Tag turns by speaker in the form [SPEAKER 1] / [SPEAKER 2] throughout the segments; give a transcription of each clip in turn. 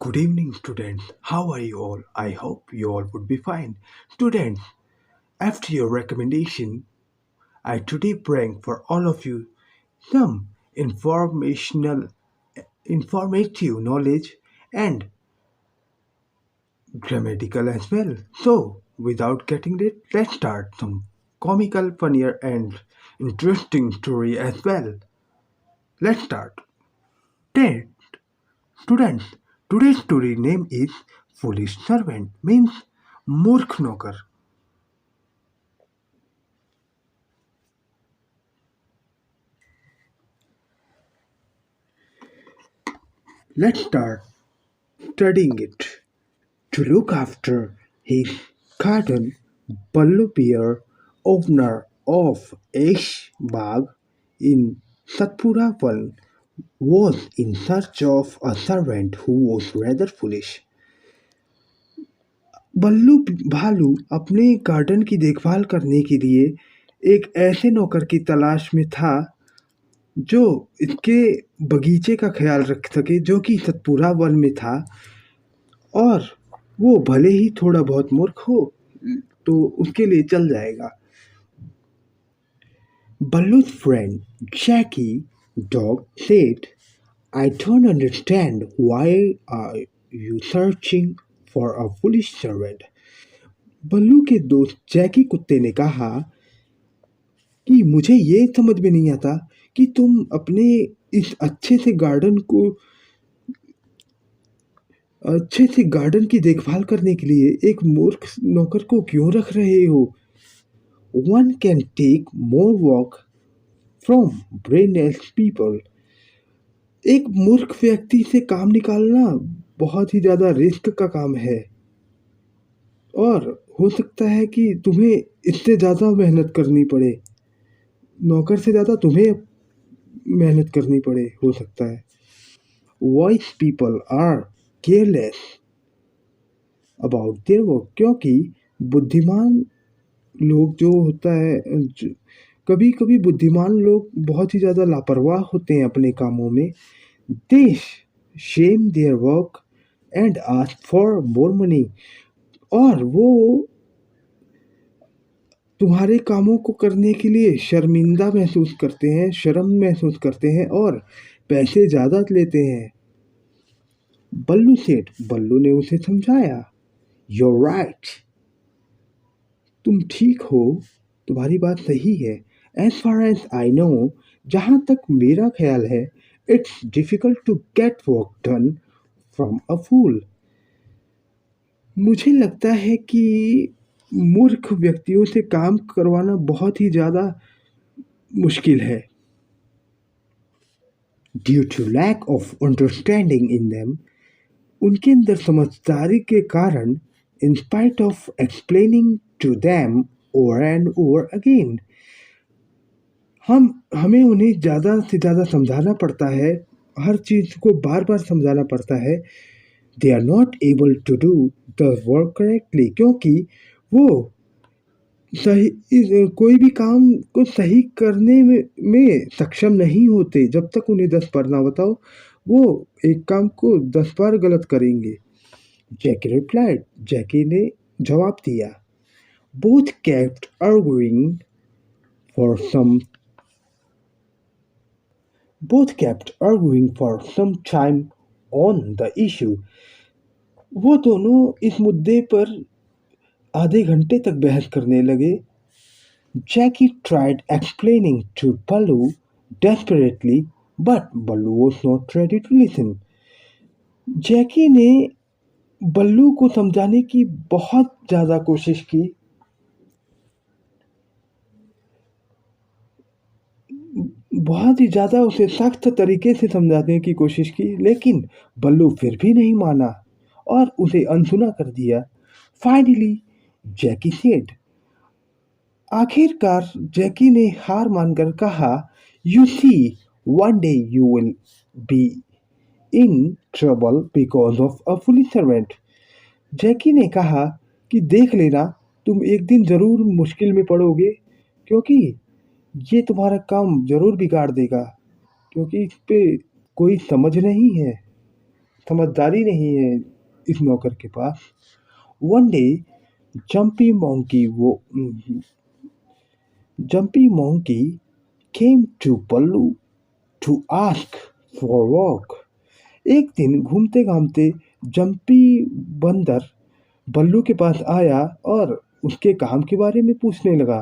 [SPEAKER 1] Good evening, students. How are you all? I hope you all would be fine. Students, after your recommendation, I today bring for all of you some informative knowledge and grammatical as well. So, without getting late, let's start some comical, funnier, and interesting story as well. Let's start. Today, students, today's story name is Foolish Servant, means मूर्ख नौकर. Let's start studying it. To look after his garden, Ballu Bear, owner of Ash Bagh in Satpura Wan, was in search of a servant who was rather foolish. बल्लू भालू अपने garden की देखभाल करने के लिए एक ऐसे नौकर की तलाश में था जो इसके बगीचे का ख्याल रख सके, जो कि सतपुरा वन में था, और वो भले ही थोड़ा बहुत मूर्ख हो तो उसके लिए चल जाएगा. Ballu's friend Jackie Dog said, I don't understand why are you searching for a foolish servant. बल्लू के दोस्त जैकी कुत्ते ने कहा कि मुझे ये समझ में नहीं आता कि तुम अपने इस अच्छे से गार्डन की देखभाल करने के लिए एक मूर्ख नौकर को क्यों रख रहे हो. One can take more work from brainless people. एक मूर्ख व्यक्ति से काम निकालना बहुत ही ज़्यादा रिस्क का काम है, और हो सकता है कि तुम्हें इससे ज़्यादा मेहनत करनी पड़े, नौकर से ज़्यादा तुम्हें मेहनत करनी पड़े हो सकता है. Wise people are careless about their work. क्योंकि बुद्धिमान लोग जो होता है, कभी कभी बुद्धिमान लोग बहुत ही ज़्यादा लापरवाह होते हैं अपने कामों में. They shame their work and ask for more money. और वो तुम्हारे कामों को करने के लिए शर्मिंदा महसूस करते हैं, शर्म महसूस करते हैं और पैसे ज़्यादा लेते हैं. बल्लू सेठ, बल्लू ने उसे समझाया, You're right. तुम ठीक हो, तुम्हारी बात सही है. As far as I know, जहाँ तक मेरा ख्याल है, it's difficult to get work done from a fool. मुझे लगता है कि मूर्ख व्यक्तियों से काम करवाना बहुत ही ज़्यादा मुश्किल है. Due to lack of understanding in them, उनके अंदर समझदारी के कारण, in spite of explaining to them over and over again, हमें उन्हें ज़्यादा से ज़्यादा समझाना पड़ता है, हर चीज़ को बार बार समझाना पड़ता है. They are not able to do the work correctly. क्योंकि वो कोई भी काम को सही करने में सक्षम नहीं होते. जब तक उन्हें 10 बार ना बताओ, वो एक काम को 10 बार गलत करेंगे. Jackie replied. जैकी ने जवाब दिया. Both kept arguing for some time on the issue. वो दोनों इस मुद्दे पर आधे घंटे तक बहस करने लगे. Jackie tried explaining to Baloo desperately, but Baloo was not ready to listen. जैकी ने बल्लू को समझाने की बहुत ज़्यादा कोशिश की, बहुत ही ज़्यादा उसे सख्त तरीके से समझाने की कोशिश की, लेकिन बल्लू फिर भी नहीं माना और उसे अनसुना कर दिया. Finally Jackie said. आखिरकार जैकी ने हार मानकर कहा, you see, one day you will be in trouble because of a fully servant. Jackie ने कहा कि देख लेना, तुम एक दिन ज़रूर मुश्किल में पड़ोगे, क्योंकि ये तुम्हारा काम ज़रूर बिगाड़ देगा, क्योंकि इस पे कोई समझ नहीं है. समझदारी नहीं है इस नौकर के पास। वन डे जंपी मोंकी वो Jumpy monkey came to Ballu to ask for work. एक दिन घूमते घामते जंपी बंदर बल्लू के पास आया और उसके काम के बारे में पूछने लगा।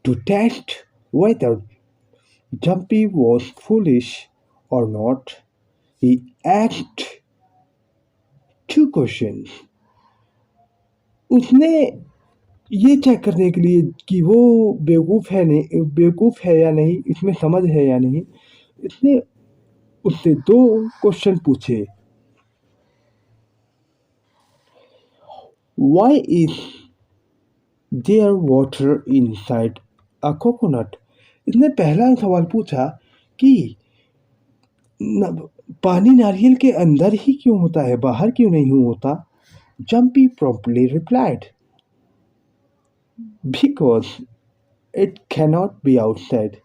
[SPEAKER 1] To test whether Jumpy was foolish or not, he asked two questions। उसने ये चेक करने के लिए कि वो बेवकूफ़ है या नहीं, इसमें समझ है या नहीं, इसने उससे दो क्वेश्चन पूछे। Why is there water inside a coconut. इसने पहला सवाल पूछा कि पानी नारियल के अंदर ही क्यों होता है, बाहर क्यों नहीं होता। Jumpy promptly replied, because it cannot be outside.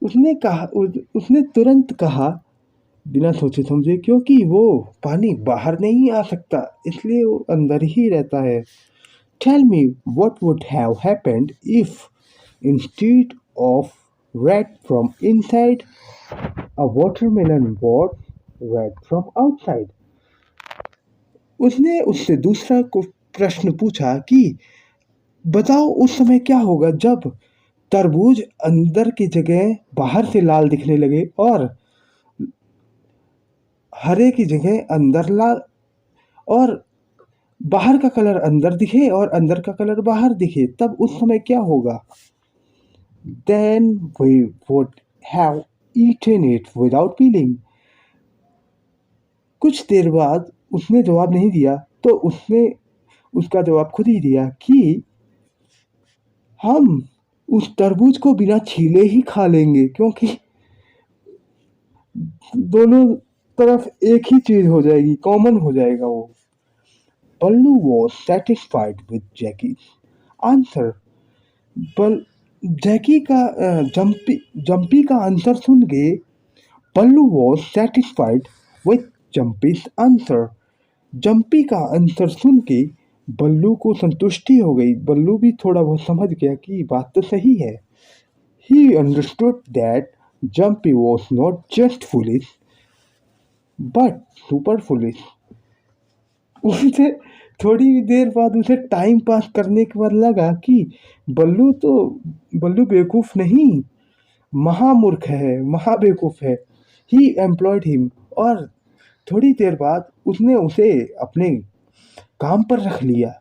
[SPEAKER 1] उसने तुरंत कहा बिना सोचे समझे, क्योंकि वो पानी बाहर नहीं आ सकता, इसलिए वो अंदर ही रहता है। Tell me what would have happened if instead of red from inside a watermelon was red from outside. उसने उससे दूसरा प्रश्न पूछा कि बताओ उस समय क्या होगा जब तरबूज अंदर की जगह बाहर से लाल दिखने लगे और हरे की जगह अंदर लाल, और बाहर का कलर अंदर दिखे और अंदर का कलर बाहर दिखे, तब उस समय क्या होगा। Then we would have eaten it without peeling. कुछ देर बाद उसने जवाब नहीं दिया, तो उसने उसका जवाब खुद ही दिया कि हम उस तरबूज को बिना छीले ही खा लेंगे, क्योंकि दोनों तरफ एक ही चीज हो जाएगी, कॉमन हो जाएगा वो। Ballu was satisfied with Jackie answer. बल जैकी का जंपी का आंसर सुन के Ballu was satisfied with Jumpy's answer. Jumpy का आंसर सुन के बल्लू को संतुष्टि हो गई। बल्लू भी थोड़ा बहुत समझ गया कि बात तो सही है। He understood that Jumpy was not just foolish, but super foolish। उसे थोड़ी देर बाद उसे टाइम पास करने के बाद लगा कि बल्लू बेवकूफ नहीं, महामूर्ख है, महाबेवकूफ है। ही एम्प्लॉयड हिम, और थोड़ी देर बाद उसने उसे अपने काम पर रख लिया।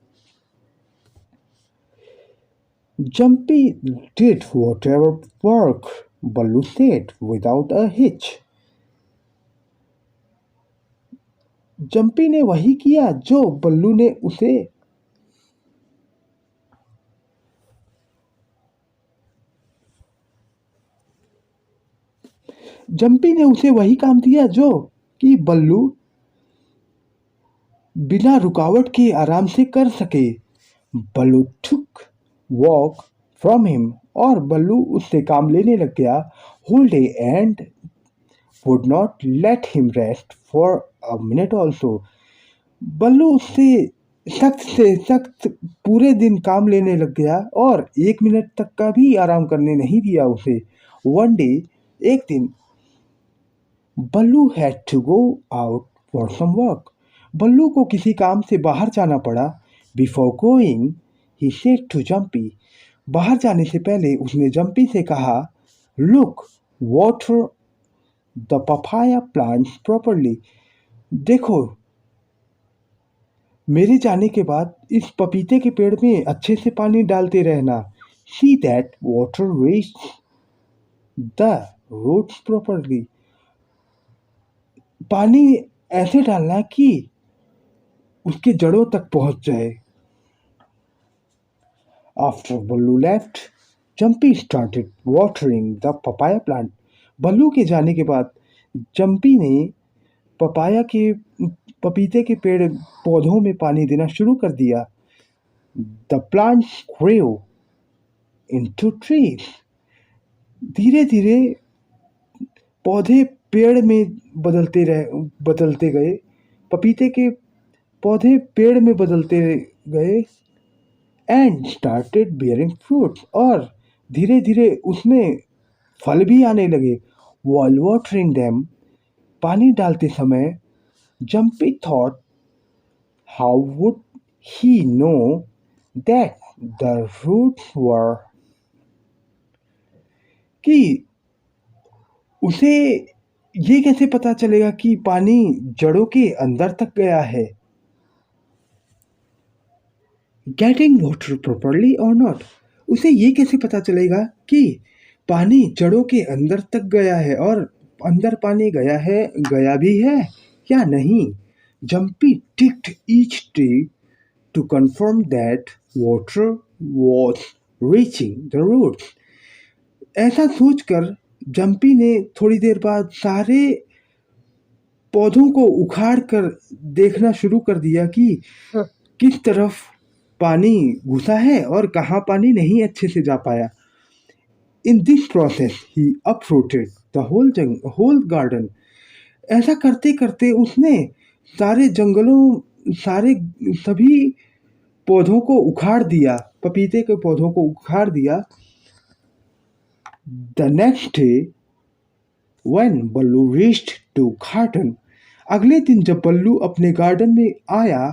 [SPEAKER 1] Jumpy did whatever work Baloo said without a hitch। Jumpy ने वही किया जो बल्लू ने उसे जंपी ने उसे वही काम दिया जो कि बल्लू बिना रुकावट के आराम से कर सके। Ballu took work from him, और बल्लू उससे काम लेने लग गया whole day and would not let him rest for a minute also. Ballu उससे सख्त पूरे दिन काम लेने लग गया और एक मिनट तक का भी आराम करने नहीं दिया उसे। वन डे एक दिन Ballu had to go out for some work. Ballu को किसी काम से बाहर जाना पड़ा। Before going he said to Jumpy. बाहर जाने से पहले उसने जंपी से कहा, look water the papaya plants properly. देखो, मेरे जाने के बाद इस पपीते के पेड़ में अच्छे से पानी डालते रहना। See that water reach the roots properly. पानी ऐसे डालना कि उसके जड़ों तक पहुंच जाए। After Ballu left Jumpy started watering the papaya plant. Ballu के जाने के बाद जंपी ने पपीते के पेड़ पौधों में पानी देना शुरू कर दिया। The plants grew into trees. धीरे धीरे पौधे पेड़ में बदलते गए। पपीते के पौधे पेड़ में बदलते गए एंड स्टार्टेड बियरिंग फ्रूट्स, और धीरे धीरे उसमें फल भी आने लगे। व्हाइल वाटरिंग देम, पानी डालते समय, Jumpy thought, how would he know that the roots were, कि उसे ये कैसे पता चलेगा कि पानी जड़ों के अंदर तक गया है। गेटिंग वाटर प्रॉपरली और नॉट, उसे ये कैसे पता चलेगा कि पानी जड़ों के अंदर तक गया है और अंदर पानी गया है, गया भी है या नहीं। Jumpy ticked each tree to confirm that water was reaching the roots. ऐसा सोचकर जम्पी ने थोड़ी देर बाद सारे पौधों को उखाड़ कर देखना शुरू कर दिया कि किस तरफ पानी घुसा है और कहाँ पानी नहीं अच्छे से जा पाया। In this process he uprooted the whole garden. ऐसा करते करते उसने सारे जंगलों, सारे सभी पौधों को उखाड़ दिया, पपीते के पौधों को उखाड़ दिया। The next day when Ballu reached to garden, अगले दिन जब बल्लू अपने गार्डन में आया,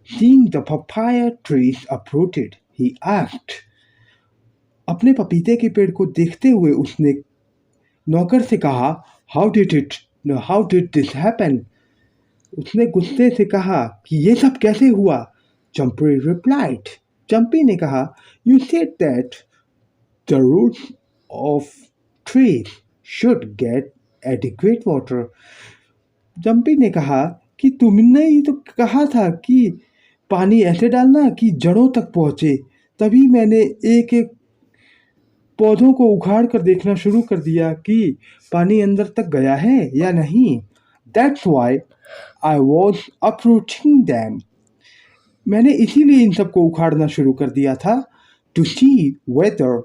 [SPEAKER 1] seeing the papaya trees uprooted, he asked, अपने पपीते के पेड़ को देखते हुए उसने नौकर से कहा, हाउ डिड दिस हैपन? उसने गुस्से से कहा कि ये सब कैसे हुआ? चंपी रिप्लाइड, चंपी ने कहा, you said that the roots of trees should get adequate water. Jumpy ने कहा कि तुमने ही तो कहा था कि पानी ऐसे डालना कि जड़ों तक पहुंचे, तभी मैंने एक एक पौधों को उखाड़ कर देखना शुरू कर दिया कि पानी अंदर तक गया है या नहीं। That's why I was approaching them, मैंने इसीलिए इन सबको उखाड़ना शुरू कर दिया था। To see whether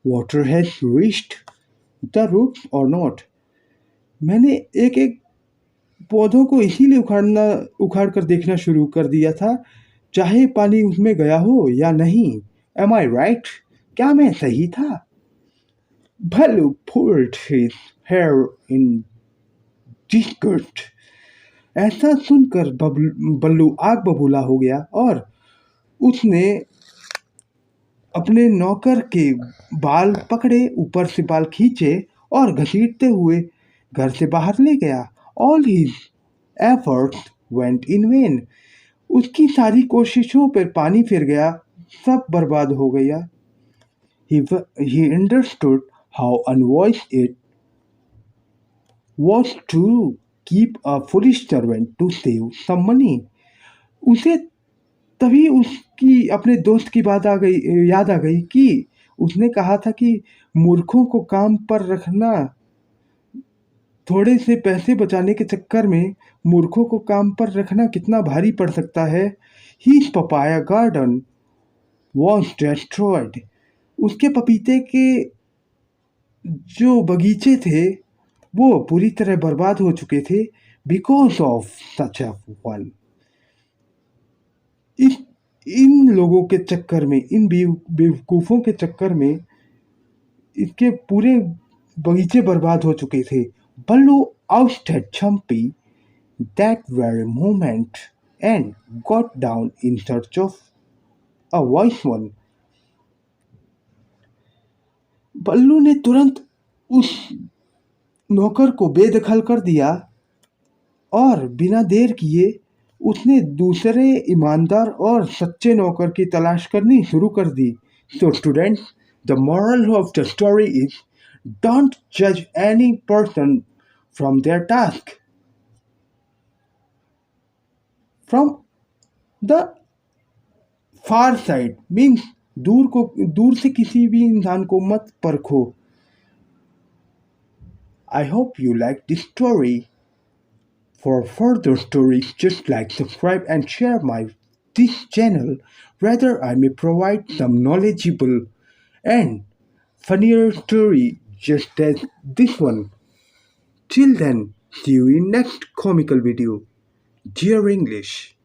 [SPEAKER 1] water has reached the root और नॉट, मैंने एक एक पौधों को इसीलिए उखाड़ कर देखना शुरू कर दिया था, चाहे पानी उसमें गया हो या नहीं। एम आई राइट, क्या मैं सही था? भालू pulled his hair in disgust, ऐसा सुनकर बल्लू आग बबूला हो गया और उसने अपने नौकर के बाल पकड़े, ऊपर से बाल खींचे और घसीटते हुए घर से बाहर ले गया। All his efforts went in when, उसकी सारी कोशिशों पर पानी फिर गया, सब बर्बाद हो गया। He understood how unwise it was to keep a foolish servant to save some money. उसे तभी उसकी अपने दोस्त की बात याद आ गई कि उसने कहा था कि मूर्खों को काम पर रखना, थोड़े से पैसे बचाने के चक्कर में मूर्खों को काम पर रखना कितना भारी पड़ सकता है। His papaya garden was destroyed, उसके पपीते के जो बगीचे थे वो पूरी तरह बर्बाद हो चुके थे। Because of such a one, इन लोगों के चक्कर में, इन बेवकूफ़ों के चक्कर में इसके पूरे बगीचे बर्बाद हो चुके थे। बल्लू ousted Chumpy that very moment and got down in search of a wise one. बल्लू ने तुरंत उस नौकर को बेदखल कर दिया और बिना देर किए उसने दूसरे ईमानदार और सच्चे नौकर की तलाश करनी शुरू कर दी। So students, the moral of the story is, don't judge any person from their task. From the far side means दूर से किसी भी इंसान को मत परखो। I hope you like this story. For further stories, just like, subscribe and share this channel. Rather, I may provide some knowledgeable and funnier story just as this one. Till then, see you in next comical video. Dear English,